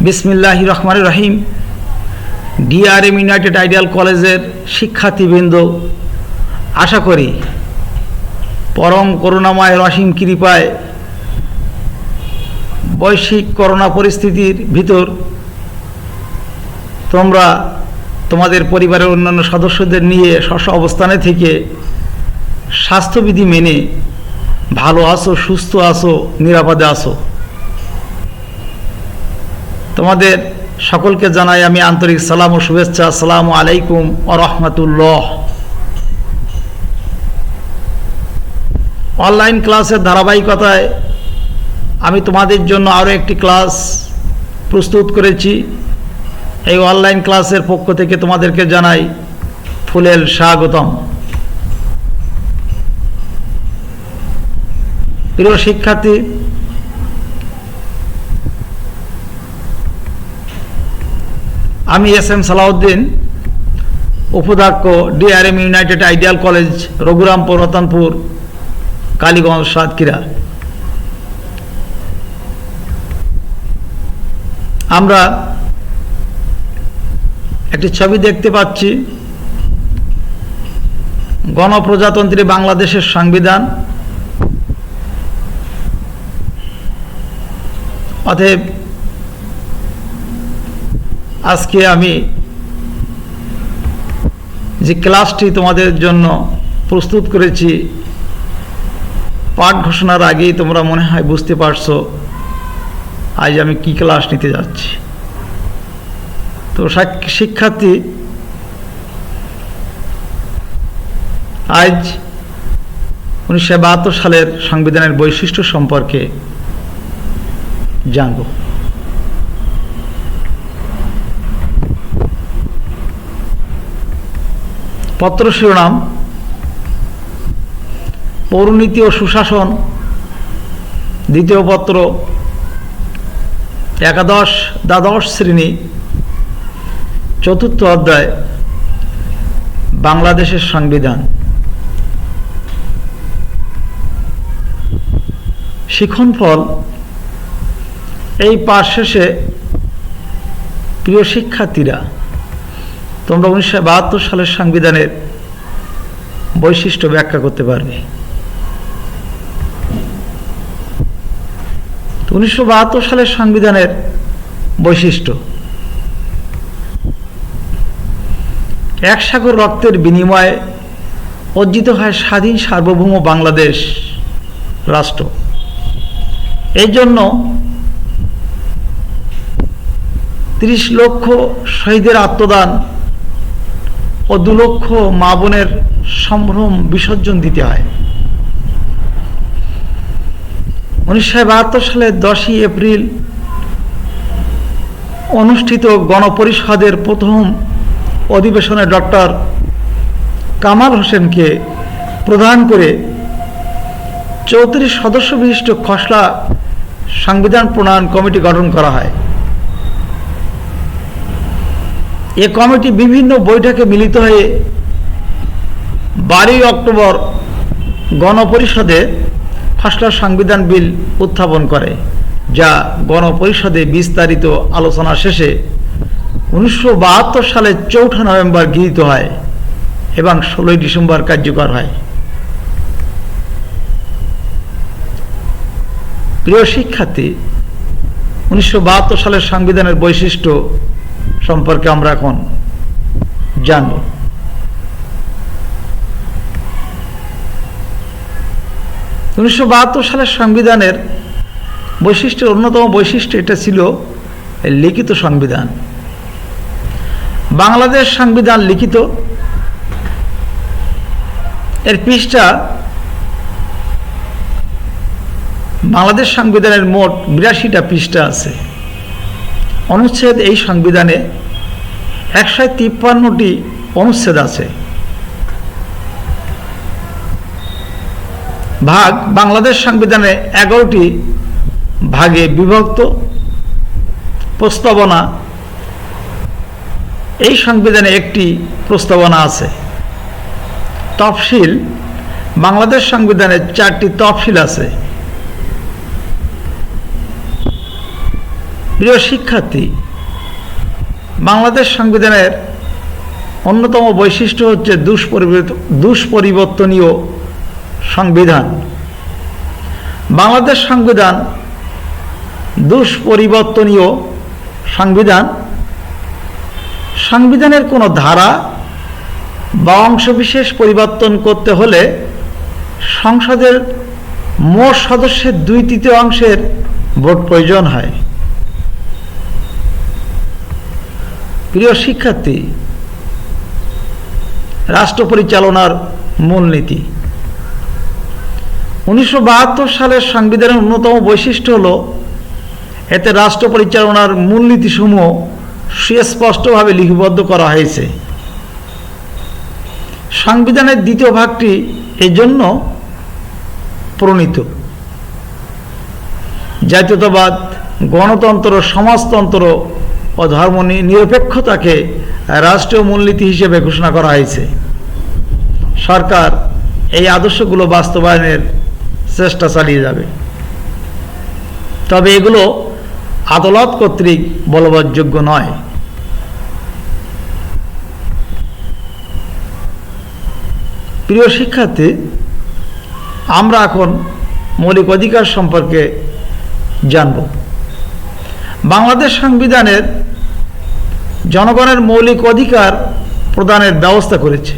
বিসমিল্লাহির রহমানির রহিম। DRM United ideal কলেজের শিক্ষার্থীবৃন্দ, আশা করি পরম করুণাময় অসীম কৃপায় বৈশ্বিক করোনা পরিস্থিতির ভিতর তোমরা তোমাদের পরিবারের অন্যান্য সদস্যদের নিয়ে স্ব অবস্থানে থেকে স্বাস্থ্যবিধি মেনে ভালো আছো, সুস্থ আছো, নিরাপদে আছো। তোমাদের সকলকে জানাই আমি আন্তরিক সালাম ও শুভেচ্ছা। আসসালামু আলাইকুম ওয়া রাহমাতুল্লাহ। অনলাইন ক্লাসের ধারাবাহিকতায় আমি তোমাদের জন্য আরও একটি ক্লাস প্রস্তুত করেছি। এই অনলাইন ক্লাসের পক্ষ থেকে তোমাদেরকে জানাই ফুলেল স্বাগতম। প্রিয় শিক্ষার্থী, আমি এস.এম. সালাউদ্দিন, উপাধ্যক্ষ, DRM United ideal college, Raghurampur, Ratanpur, Kaliganj, Satkhira. আমরা একটি ছবি দেখতে পাচ্ছি, গণপ্রজাতন্ত্রী বাংলাদেশের সংবিধান। অতএব আজকে আমি যে ক্লাসটি তোমাদের জন্য প্রস্তুত করেছি, পাঠ ঘোষণার আগেই তোমরা মনে হয় বুঝতে পারছো আজ আমি কি ক্লাস নিতে যাচ্ছি। তো শিক্ষার্থী, আজ 1972 সালের সংবিধানের বৈশিষ্ট্য সম্পর্কে জানব। পত্র শিরোনাম: পৌরনীতি ও সুশাসন, দ্বিতীয় পত্র, দ্বাদশ শ্রেণী, চতুর্থ অধ্যায়, বাংলাদেশের সংবিধান। শিক্ষণফল: এই পাঠ শেষে প্রিয় শিক্ষার্থীরা তোমরা 1972 সালের সংবিধানের বৈশিষ্ট্য ব্যাখ্যা করতে পারবে। 1972 সালের সংবিধানের বৈশিষ্ট্য: এক সাগর রক্তের বিনিময়ে অর্জিত হয় স্বাধীন সার্বভৌম বাংলাদেশ রাষ্ট্র। এই জন্য 30 লক্ষ শহীদের আত্মদান ও 2 লক্ষ মা বোনের সম্ভ্রম বিসর্জন দিতে হয়। 1972 সালের 10ই এপ্রিল অনুষ্ঠিত গণপরিষদের প্রথম অধিবেশনে ডক্টর কামাল হোসেনকে প্রধান করে 34 সদস্য বিশিষ্ট খসড়া সংবিধান প্রণয়ন কমিটি গঠন করা হয়। এ কমিটি বিভিন্ন বৈঠকে মিলিত হয়ে 12 অক্টোবর গণপরিষদে খসড়া সংবিধান বিল উত্থাপন করে, যা গণপরিষদে বিস্তারিত আলোচনা শেষে 1972 সালের 4 নভেম্বর গৃহীত হয় এবং 16 ডিসেম্বর কার্যকর হয়। প্রিয় শিক্ষার্থী, 1972 সালের সংবিধানের বৈশিষ্ট্য সম্পর্কে আমরা এখন জানব। 1972 সালের সংবিধানের বৈশিষ্ট্যের অন্যতম বৈশিষ্ট্য এটা ছিল লিখিত সংবিধান। বাংলাদেশ সংবিধান লিখিত। এর পৃষ্ঠা, বাংলাদেশ সংবিধানের মোট 82টা পৃষ্ঠা আছে। অনুচ্ছেদ: এই সংবিধানে 153টি অনুচ্ছেদ আছে। ভাগ: বাংলাদেশ সংবিধানে 11টি ভাগে বিভক্ত। প্রস্তাবনা: এই সংবিধানে একটি প্রস্তাবনা আছে। তফসিল: বাংলাদেশ সংবিধানে 4টি তফসিল আছে। প্রিয় শিক্ষার্থী, বাংলাদেশ সংবিধানের অন্যতম বৈশিষ্ট্য হচ্ছে দুষ্পরিবর্তনীয় সংবিধান। বাংলাদেশ সংবিধান দুষ্পরিবর্তনীয় সংবিধান। সংবিধানের কোনো ধারা বা অংশবিশেষ পরিবর্তন করতে হলে সংসদের মোট সদস্যের 2/3 ভোট প্রয়োজন হয়। প্রিয় শিক্ষার্থী, রাষ্ট্র পরিচালনার মূলনীতি। 1972 সালের সংবিধানের অন্যতম বৈশিষ্ট্য হল এতে রাষ্ট্র পরিচালনার মূলনীতিসমূহ সুস্পষ্টভাবে লিপিবদ্ধ করা হয়েছে। সংবিধানের দ্বিতীয় ভাগটি এজন্য প্রণীত। জাতীয়তাবাদ, গণতন্ত্র, সমাজতন্ত্র ও ধর্ম নিরপেক্ষতাকে রাষ্ট্রীয় মূলনীতি হিসেবে ঘোষণা করা হয়েছে। সরকার এই আদর্শগুলো বাস্তবায়নের চেষ্টা চালিয়ে যাবে, তবে এগুলো আদালত কর্তৃক বলবৎযোগ্য নয়। প্রিয় শিক্ষার্থী, আমরা এখন মৌলিক অধিকার সম্পর্কে জানব। বাংলাদেশ সংবিধানের জনগণের মৌলিক অধিকার প্রদানের ব্যবস্থা করেছে।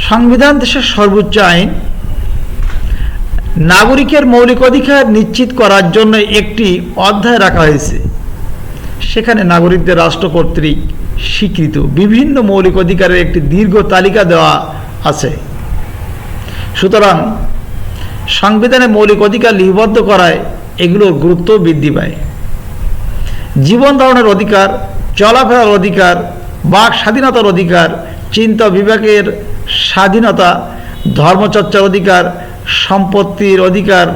সংবিধান দেশের সর্বোচ্চ আইন। নাগরিকের মৌলিক অধিকার নিশ্চিত করার জন্য একটি অধ্যায় রাখা হয়েছে। সেখানে নাগরিকদের রাষ্ট্র কর্তৃক স্বীকৃত বিভিন্ন মৌলিক অধিকারের একটি দীর্ঘ তালিকা দেওয়া আছে। সুতরাং সংবিধানে মৌলিক অধিকার লিপিবদ্ধ করায় এগুলোর গুরুত্ব বৃদ্ধি পায়। জীবন ধারণের অধিকার, চলাফেরার অধিকার, বাক স্বাধীনতার অধিকার, চিন্তা বিবেকের স্বাধীনতা, ধর্মচর্চার অধিকার, সম্পত্তির অধিকার,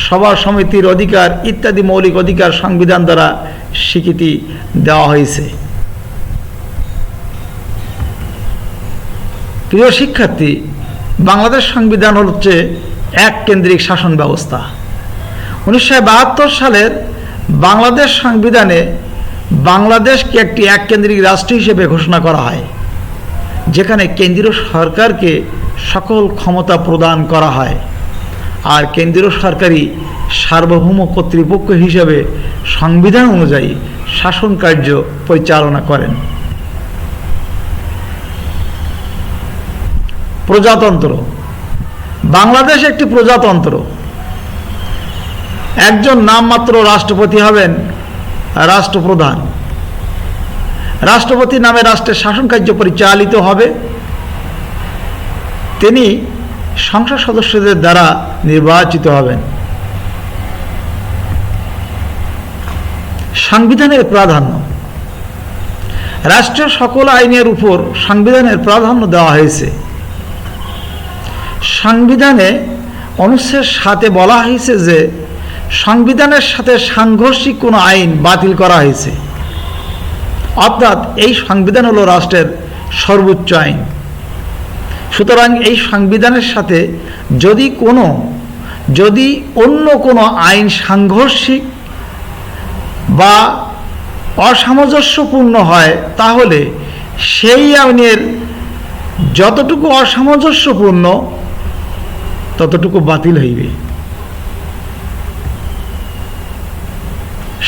সভা সমিতির অধিকার ইত্যাদি মৌলিক অধিকার সংবিধান দ্বারা স্বীকৃতি দেওয়া হয়েছে। প্রিয় শিক্ষার্থী, বাংলাদেশ সংবিধান হচ্ছে এক কেন্দ্রিক শাসন ব্যবস্থা। 1972 সালের বাংলাদেশ সংবিধানে বাংলাদেশকে একটি এককেন্দ্রিক রাষ্ট্র হিসেবে ঘোষণা করা হয়, যেখানে কেন্দ্রীয় সরকারকে সকল ক্ষমতা প্রদান করা হয় আর কেন্দ্রীয় সরকারই সার্বভৌম কর্তৃপক্ষ হিসেবে সংবিধান অনুযায়ী শাসন কার্য পরিচালনা করেন। প্রজাতন্ত্র। বাংলাদেশ একটি প্রজাতন্ত্র। একজন নামমাত্র রাষ্ট্রপতি হবেন রাষ্ট্রপ্রধান। রাষ্ট্রপতি নামে রাষ্ট্রের শাসন কার্য পরিচালিত হবে। তিনি সংসদ সদস্যদের দ্বারা নির্বাচিত হবেন। সংবিধানের প্রাধান্য। রাষ্ট্রের সকল আইনের উপর সংবিধানের প্রাধান্য দেওয়া হয়েছে। সংবিধানে অনুচ্ছেদ 7 বলা হয়েছে যে সংবিধানের সাথে সাংঘর্ষিক কোনো আইন বাতিল করা হয়েছে, অর্থাৎ এই সংবিধান হলো রাষ্ট্রের সর্বোচ্চ আইন। সুতরাং এই সংবিধানের সাথে যদি অন্য কোনো আইন সাংঘর্ষিক বা অসামঞ্জস্যপূর্ণ হয়, তাহলে সেই আইনের যতটুকু অসামঞ্জস্যপূর্ণ ততটুকু বাতিল হইবে।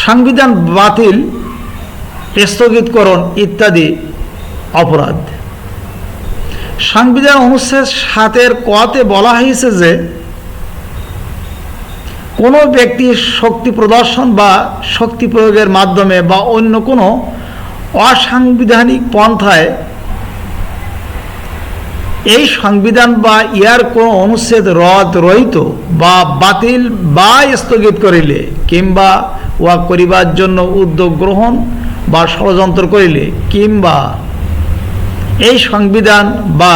সংবিধান বাতিল, স্থগিতকরণ ইত্যাদি অপরাধ। সংবিধান অনুচ্ছেদ 7 ক-তে বলা হয়েছে যে কোনো ব্যক্তি শক্তি প্রদর্শন বা শক্তি প্রয়োগের মাধ্যমে বা অন্য কোনো অসাংবিধানিক পন্থায় এই সংবিধান বা ইহার কোনো অনুচ্ছেদ রহিত বা বাতিল বা স্থগিত করিলে কিংবা উহা করিবার জন্য উদ্যোগ গ্রহণ বা ষড়যন্ত্র করিলে কিংবা এই সংবিধান বা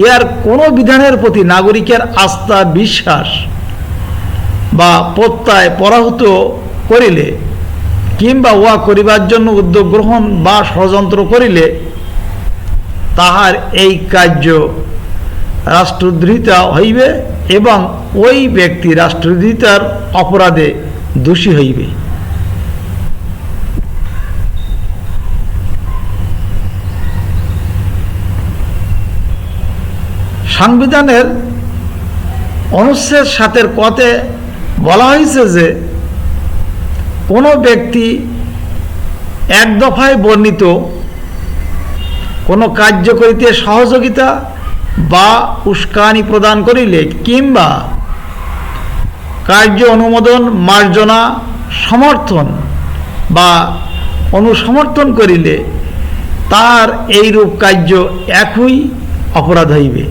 ইহার কোনো বিধানের প্রতি নাগরিকের আস্থা, বিশ্বাস বা প্রত্যয় পরাহত করিলে কিংবা উহা করিবার জন্য উদ্যোগ গ্রহণ বা ষড়যন্ত্র করিলে তাহার এই কার্য রাষ্ট্রদ্রোহিতা হইবে এবং ওই ব্যক্তি রাষ্ট্রদ্রোহিতার অপরাধে দোষী হইবে। সংবিধানের অনুচ্ছেদ 7 কতে বলা হয়েছে যে কোনো ব্যক্তি এক দফায় বর্ণিত কোনো কার্য করিতে সহযোগিতা বা উস্কানি প্রদান করিলে কিংবা কার্য অনুমোদন মার্জনা সমর্থন বা অনুসমর্থন করিলে তার এইরূপ কার্য একই অপরাধ হইবে।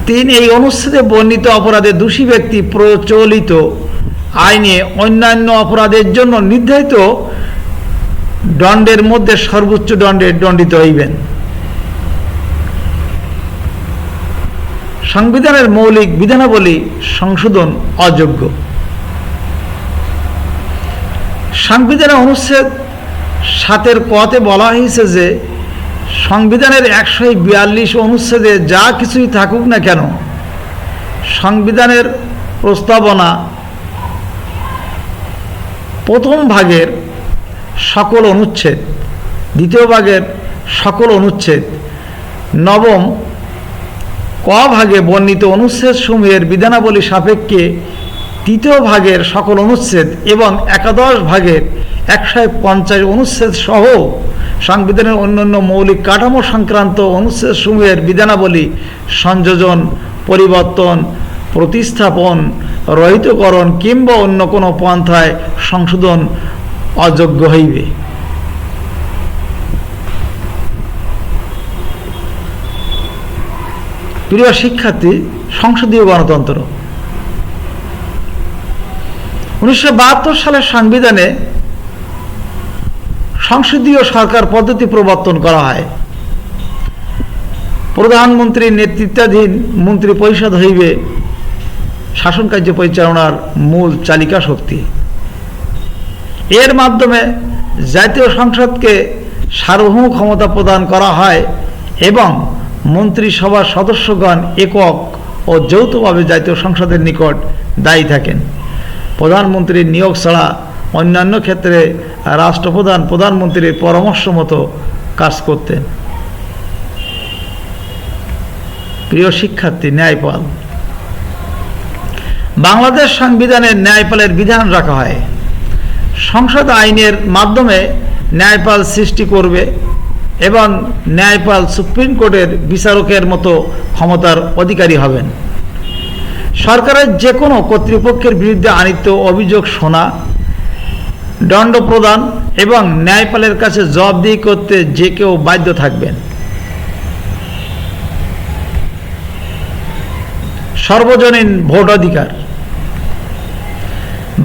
3 এই অনুচ্ছেদে বর্ণিত অপরাধে দোষী ব্যক্তি প্রচলিত আইনে অন্যান্য অপরাধের জন্য নির্ধারিত দণ্ডের মধ্যে সর্বোচ্চ দণ্ডে দণ্ডিত হইবেন। সংবিধানের মৌলিক বিধানাবলী সংশোধন অযোগ্য। সংবিধানের অনুচ্ছেদ 7 কতে বলা হয়েছে যে সংবিধানের 142 অনুচ্ছেদে যা কিছুই থাকুক না কেন, সংবিধানের প্রস্তাবনা প্রথম ভাগের সকল অনুচ্ছেদ, দ্বিতীয় ভাগের সকল অনুচ্ছেদ, নবম ক ভাগে বর্ণিত অনুচ্ছেদ সমূহের বিধানাবলী সাপেক্ষে তৃতীয় ভাগের সকল অনুচ্ছেদ এবং একাদশ ভাগের 150 অনুচ্ছেদ সহ সংবিধানের অন্যান্য মৌলিক কাঠামো সংক্রান্ত অনুচ্ছেদ সমূহের বিধানাবলী সংযোজন, পরিবর্তন, প্রতিস্থাপন, রহিতকরণ কিংবা অন্য কোনো পন্থায় সংশোধন অযোগ্য হইবে। প্রিয় শিক্ষার্থী, সংসদীয় গণতন্ত্র 1972 সালের সংবিধানে সংসদীয় সরকার পদ্ধতি প্রবর্তন করা হয়। প্রধানমন্ত্রীর নেতৃত্বাধীন মন্ত্রী পরিষদ হইবে শাসন কার্য পরিচালনার মূল চালিকা শক্তি। এর মাধ্যমে জাতীয় সংসদকে সার্বভৌম ক্ষমতা প্রদান করা হয় এবং মন্ত্রিসভার সদস্যগণ একক ও যৌথভাবে জাতীয় সংসদের নিকট দায়ী থাকেন। প্রধানমন্ত্রীর নিয়োগ ছাড়া অন্যান্য ক্ষেত্রে রাষ্ট্রপ্রধান প্রধানমন্ত্রীর পরামর্শ মতো কাজ করতেন। প্রিয় শিক্ষার্থী, ন্যায়পাল। বাংলাদেশ সংবিধানে ন্যায়পালের বিধান রাখা হয়। সংসদ আইনের মাধ্যমে ন্যায়পাল সৃষ্টি করবে এবং ন্যায়পাল সুপ্রিম কোর্টের বিচারকের মতো ক্ষমতার অধিকারী হবেন। সরকারের যে কোনো কর্তৃপক্ষের বিরুদ্ধে আনিত অভিযোগ শোনা, দণ্ড প্রদান এবং ন্যায়পালের কাছে জবাবদিহি করতে যে কেউ বাধ্য থাকবেন। সর্বজনীন ভোটাধিকার।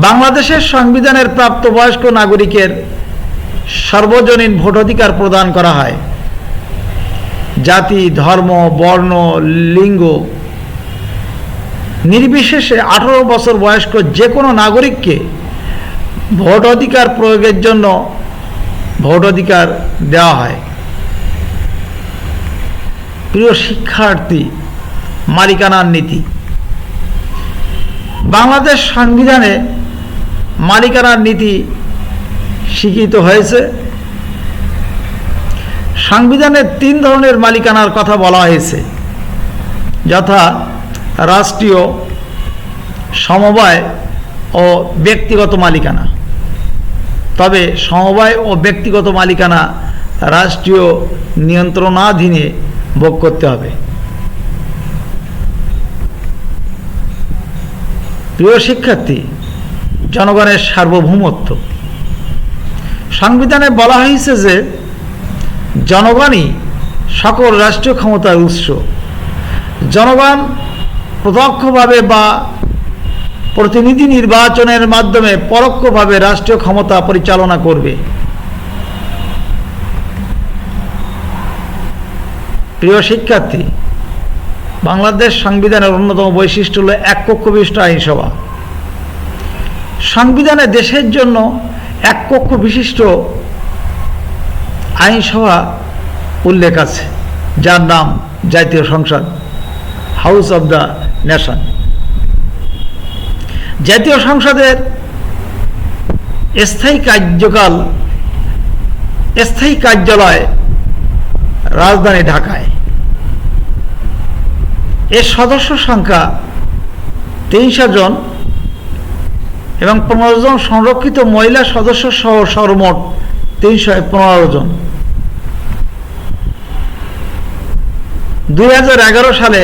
বাংলাদেশের সংবিধানের প্রাপ্তবয়স্ক নাগরিকের সর্বজনীন ভোটাধিকার প্রদান করা হয়। জাতি, ধর্ম, বর্ণ, লিঙ্গ নির্বিশেষে 18 বছর বয়স্ক যে কোনো নাগরিককে ভোটাধিকার প্রয়োগের জন্য ভোটাধিকার দেওয়া হয়। প্রিয় শিক্ষার্থী, মালিকানার নীতি। বাংলাদেশ সংবিধানে মালিকানার নীতি স্বীকৃত হয়েছে। সংবিধানে 3 ধরনের মালিকানার কথা বলা হয়েছে, যথা রাষ্ট্রীয়, সমবায় ও ব্যক্তিগত মালিকানা। তবে সমবায় ও ব্যক্তিগত মালিকানা রাষ্ট্রীয় নিয়ন্ত্রণাধীনে ভোগ করতে হবে। প্রিয় শিক্ষার্থী, জনগণের সার্বভৌমত্ব। সংবিধানে বলা হয়েছে যে জনগণই সকল রাষ্ট্রীয় ক্ষমতার উৎস। জনগণ প্রত্যক্ষভাবে বা প্রতিনিধি নির্বাচনের মাধ্যমে পরোক্ষভাবে রাষ্ট্রীয় ক্ষমতা পরিচালনা করবে। প্রিয় শিক্ষার্থী, বাংলাদেশ সংবিধানের অন্যতম বৈশিষ্ট্য হল এককক্ষ বিশিষ্ট আইনসভা। সংবিধানে দেশের জন্য এককক্ষ বিশিষ্ট আইনসভা উল্লেখ আছে, যার নাম জাতীয় সংসদ, হাউস অব দ্য নেশন। জাতীয় সংসদের স্থায়ী কার্যালয় রাজধানী ঢাকায়। এর সদস্য সংখ্যা 300 জন এবং 15 জন সংরক্ষিত মহিলা সদস্য সহ সর্বমোট 315 জন। 2011 সালে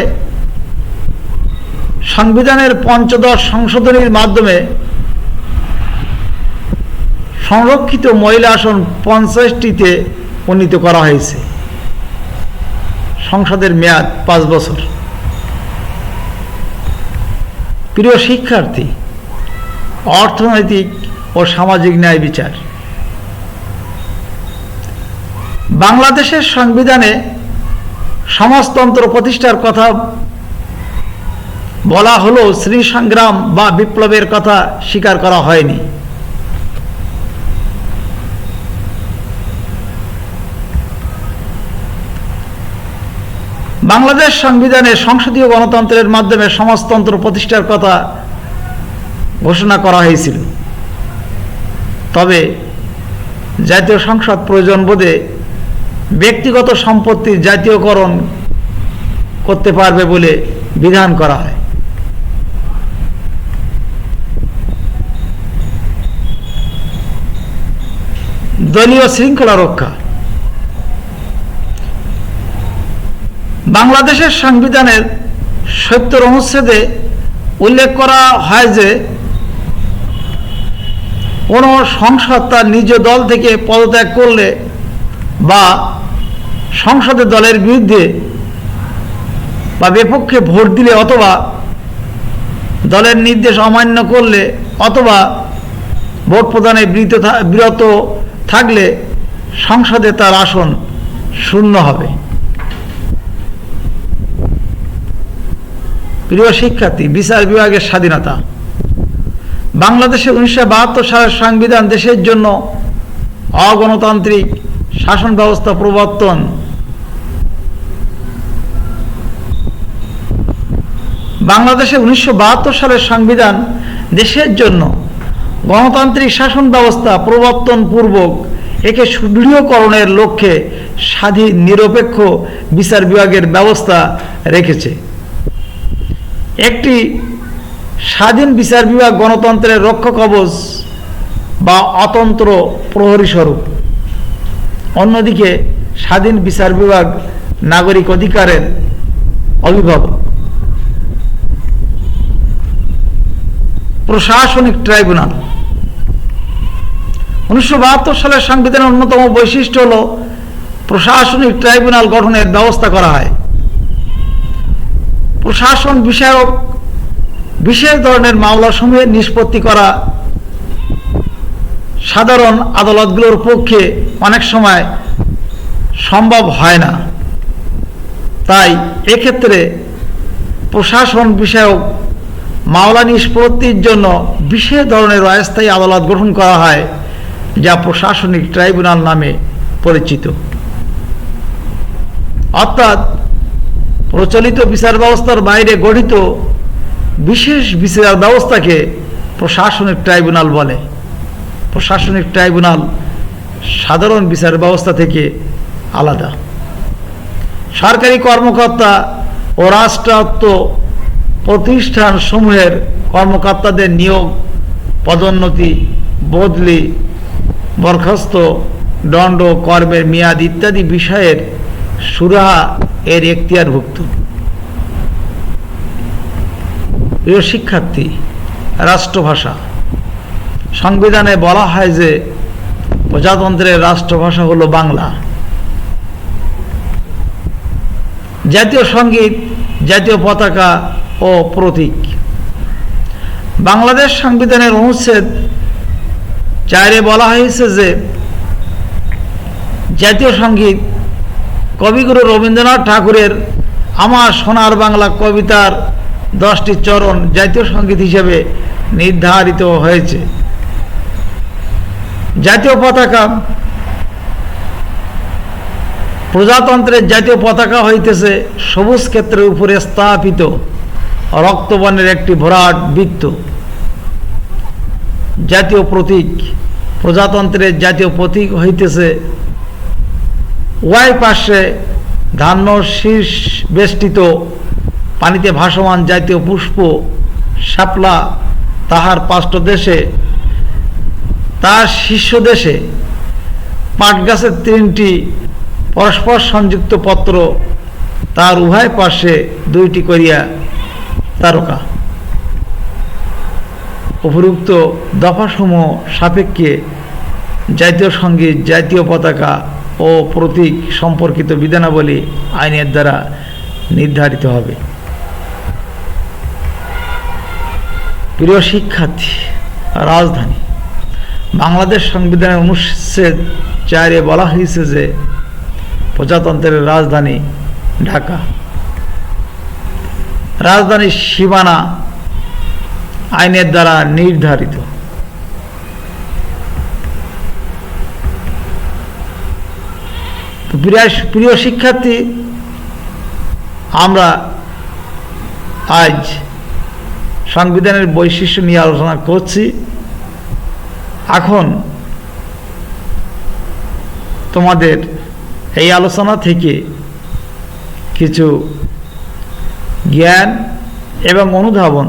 সংবিধানের পঞ্চদশ সংশোধনীর মাধ্যমে সংরক্ষিত মহিলা আসন 50টিতে উন্নীত করা হয়েছে। সংসদের মেয়াদ 5 বছর। প্রিয় শিক্ষার্থী, অর্থনৈতিক ও সামাজিক ন্যায় বিচার। বাংলাদেশের সংবিধানে সমাজতন্ত্র প্রতিষ্ঠার কথা বলা হলেও শ্রী সংগ্রাম বা বিপ্লবের কথা স্বীকার করা হয়নি। বাংলাদেশ সংবিধানে সংসদীয় গণতন্ত্রের মাধ্যমে সমাজতন্ত্র প্রতিষ্ঠার কথা ঘোষণা করা হয়েছিল। তবে জাতীয় সংসদ প্রয়োজন বোধে ব্যক্তিগত সম্পত্তির জাতীয়করণ করতে পারবে বলে বিধান করা হয়। দলীয় শৃঙ্খলা রক্ষা। বাংলাদেশের সংবিধানের 70 অনুচ্ছেদে উল্লেখ করা হয় যে কোন সংসদ তার নিজ দল থেকে পদত্যাগ করলে বা সংসদে দলের বিরুদ্ধে বা বিপক্ষে ভোট দিলে অথবা দলের নির্দেশ অমান্য করলে অথবা ভোট প্রদানে বিরত থাকলে সংসদে তার আসন শূন্য হবে। প্রিয় শিক্ষার্থী, বিচার বিভাগের স্বাধীনতা। বাংলাদেশে 1972 সালের সংবিধান দেশের জন্য অগণতান্ত্রিক শাসন ব্যবস্থা প্রবর্তন বাংলাদেশে 1972 সালের সংবিধান দেশের জন্য গণতান্ত্রিক শাসন ব্যবস্থা প্রবর্তন পূর্বক একে সুদৃঢ়করণের লক্ষ্যে স্বাধীন নিরপেক্ষ বিচার বিভাগের ব্যবস্থা রেখেছে। একটি স্বাধীন বিচার বিভাগ গণতন্ত্রের রক্ষা কবচ বা অতন্ত্র প্রহরী স্বরূপ। অন্যদিকে স্বাধীন বিচার বিভাগ নাগরিক অধিকারের অভিভাবক। প্রশাসনিক ট্রাইব্যুনাল। 1972 সালের সংবিধানের অন্যতম বৈশিষ্ট্য হল প্রশাসনিক ট্রাইব্যুনাল গঠনের ব্যবস্থা করা হয়। প্রশাসন বিষয়ক বিশেষ ধরনের মামলাসমূহের নিষ্পত্তি করা সাধারণ আদালতগুলোর পক্ষে অনেক সময় সম্ভব হয় না। তাই এক্ষেত্রে প্রশাসন বিষয়ক মামলা নিষ্পত্তির জন্য বিশেষ ধরনের অস্থায়ী আদালত গঠন করা হয়, যা প্রশাসনিক ট্রাইব্যুনাল নামে পরিচিত। অর্থাৎ প্রচলিত বিচার ব্যবস্থার বাইরে গঠিত বিশেষ বিচার ব্যবস্থাকে প্রশাসনিক ট্রাইব্যুনাল বলে। প্রশাসনিক ট্রাইব্যুনাল সাধারণ বিচার ব্যবস্থা থেকে আলাদা। সরকারি কর্মকর্তা ও রাষ্ট্রায়ত্ত প্রতিষ্ঠান সমূহের কর্মকর্তাদের নিয়োগ, পদোন্নতি, বদলি, বরখাস্ত, দণ্ড, কর্মের মেয়াদ ইত্যাদি বিষয়ের সুরাহা এর এখতিয়ারভুক্ত। প্রিয় শিক্ষার্থী, রাষ্ট্রভাষা। সংবিধানে বলা হয় যে প্রজাতন্ত্রের রাষ্ট্রভাষা হলো বাংলা। জাতীয় সঙ্গীত, জাতীয় পতাকা ও প্রতীক। বাংলাদেশ সংবিধানের অনুচ্ছেদ 4-এ বলা হয়েছে যে জাতীয় সঙ্গীত কবিগুরু রবীন্দ্রনাথ ঠাকুরের আমার সোনার বাংলা কবিতার 10টি চরণ জাতীয় সঙ্গীত হিসেবে নির্ধারিত হয়েছে। জাতীয় পতাকা। প্রজাতন্ত্রের জাতীয় পতাকা হইতেছে সবুজ ক্ষেত্রের উপরে স্থাপিত রক্তবর্ণের একটি ভরাট বৃত্ত। জাতীয় প্রতীক। প্রজাতন্ত্রের জাতীয় প্রতীক হইতেছে উভয় পার্শ্বে ধান্য শীষ বেষ্টিত পানিতে ভাসমান জাতীয় পুষ্প শাপলা তাহার পার্শ্বদেশে, তার শীর্ষদেশে পাট গাছের 3টি পরস্পর সংযুক্ত পত্র, তার উভয় পার্শ্বে 2টি করিয়া তারকা। উপরোক্ত দফাসমূহ সাপেক্ষে জাতীয় সঙ্গীত, জাতীয় পতাকা ও প্রতীক সম্পর্কিত বিধানাবলী আইনের দ্বারা নির্ধারিত হবে। প্রিয় শিক্ষার্থী, রাজধানী বাংলাদেশ সংবিধানের অনুচ্ছেদ 4-এ বলা হয়েছে যে প্রজাতন্ত্রের রাজধানী ঢাকা। রাজধানীর সীমানা আইনের দ্বারা নির্ধারিত। প্রিয় শিক্ষার্থী, আমরা আজ সংবিধানের বৈশিষ্ট্য নিয়ে আলোচনা করছি। এখন তোমাদের এই আলোচনা থেকে কিছু জ্ঞান এবং অনুধাবন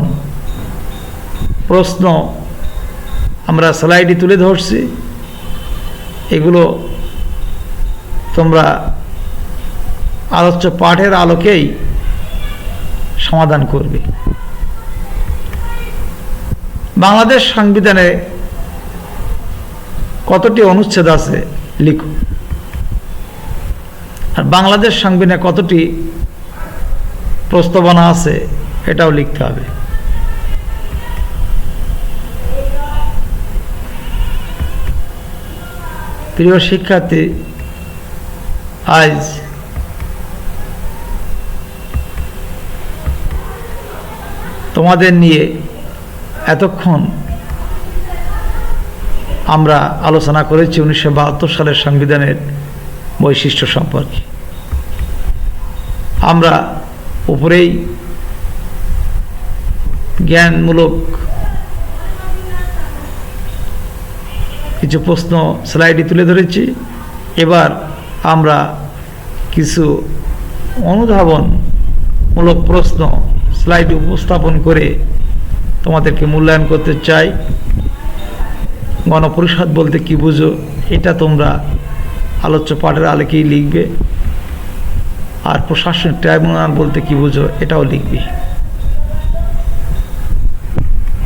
প্রশ্ন আমরা স্লাইডে তুলে ধরছি। এগুলো তোমরা আলোচ্য পাঠের আলোকেই সমাধান করবে। বাংলাদেশ সংবিধানে কতটি অনুচ্ছেদ আছে লিখো। আর বাংলাদেশ সংবিধানে কতটি প্রস্তাবনা আছে এটাও লিখতে হবে। প্রিয় শিক্ষার্থী, আজ তোমাদের নিয়ে এতক্ষণ আমরা আলোচনা করেছি 1972 সালের সংবিধানের বৈশিষ্ট্য সম্পর্কে। আমরা উপরেই জ্ঞানমূলক কিছু প্রশ্ন স্লাইডে তুলে ধরেছি। এবার আমরা কিছু অনুধাবনমূলক প্রশ্ন স্লাইডে উপস্থাপন করে তোমাদেরকে মূল্যায়ন করতে চাই। গণপরিষদ বলতে কি বুঝো এটা তোমরা আলোচ্য পাঠের আলোকেই লিখবে। আর প্রশাসনিক ট্রাইব্যুনাল বলতে কি বুঝো এটাও লিখবে।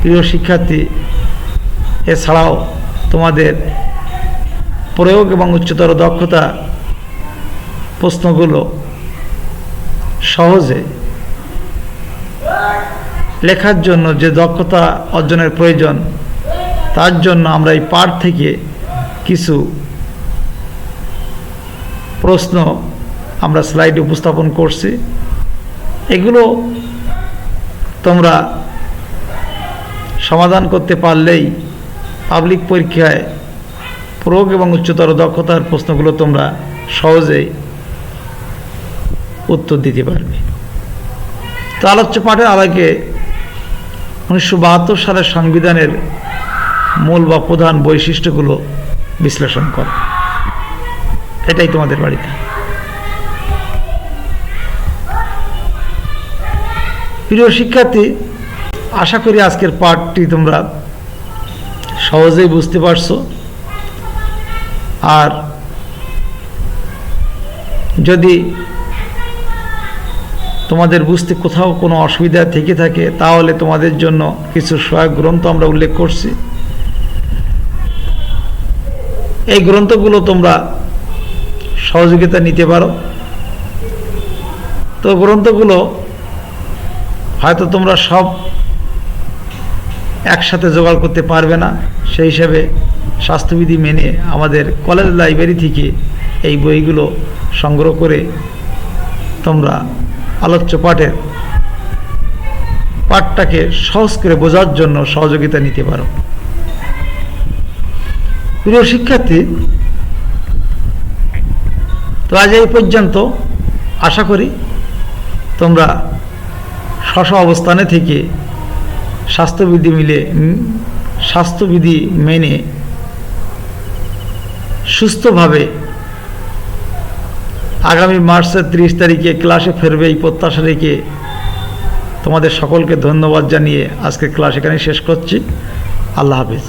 প্রিয় শিক্ষার্থী, এছাড়াও তোমাদের প্রয়োগ এবং উচ্চতর দক্ষতা প্রশ্নগুলো সহজে লেখার জন্য যে দক্ষতা অর্জনের প্রয়োজন, তার জন্য আমরা এই পাঠ থেকে কিছু প্রশ্ন আমরা স্লাইডে উপস্থাপন করছি। এগুলো তোমরা সমাধান করতে পারলেই পাবলিক পরীক্ষায় প্রয়োগ এবং উচ্চতর দক্ষতার প্রশ্নগুলো তোমরা সহজেই উত্তর দিতে পারবে। তো আলোচ্য পাঠের আলোকে 1972 সালের সংবিধানের মূল বা প্রধান বৈশিষ্ট্যগুলো বিশ্লেষণ করো। এটাই তোমাদের বাড়িতে। প্রিয় শিক্ষার্থী, আশা করি আজকের পাঠটি তোমরা সহজেই বুঝতে পারছো। আর যদি তোমাদের বুঝতে কোথাও কোনো অসুবিধা থেকে থাকে তাহলে তোমাদের জন্য কিছু সহায়ক গ্রন্থ আমরা উল্লেখ করছি। এই গ্রন্থগুলো তোমরা সহযোগিতা নিতে পারো। তো গ্রন্থগুলো হয়তো তোমরা সব একসাথে জোগাড় করতে পারবে না, সেই হিসাবে স্বাস্থ্যবিধি মেনে আমাদের কলেজ লাইব্রেরি থেকে এই বইগুলো সংগ্রহ করে তোমরা আলোচ্য পাঠটাকে সহজ করে বোঝার জন্য সহযোগিতা নিতে পারো। প্রিয় শিক্ষার্থী, তো আজ এই পর্যন্ত। আশা করি তোমরা স্ব অবস্থানে থেকে স্বাস্থ্যবিধি মেনে সুস্থভাবে আগামী মার্চের 30 তারিখে ক্লাসে ফিরবে এই প্রত্যাশা রেখে তোমাদের সকলকে ধন্যবাদ জানিয়ে আজকের ক্লাস এখানেই শেষ করছি। আল্লাহ হাফিজ।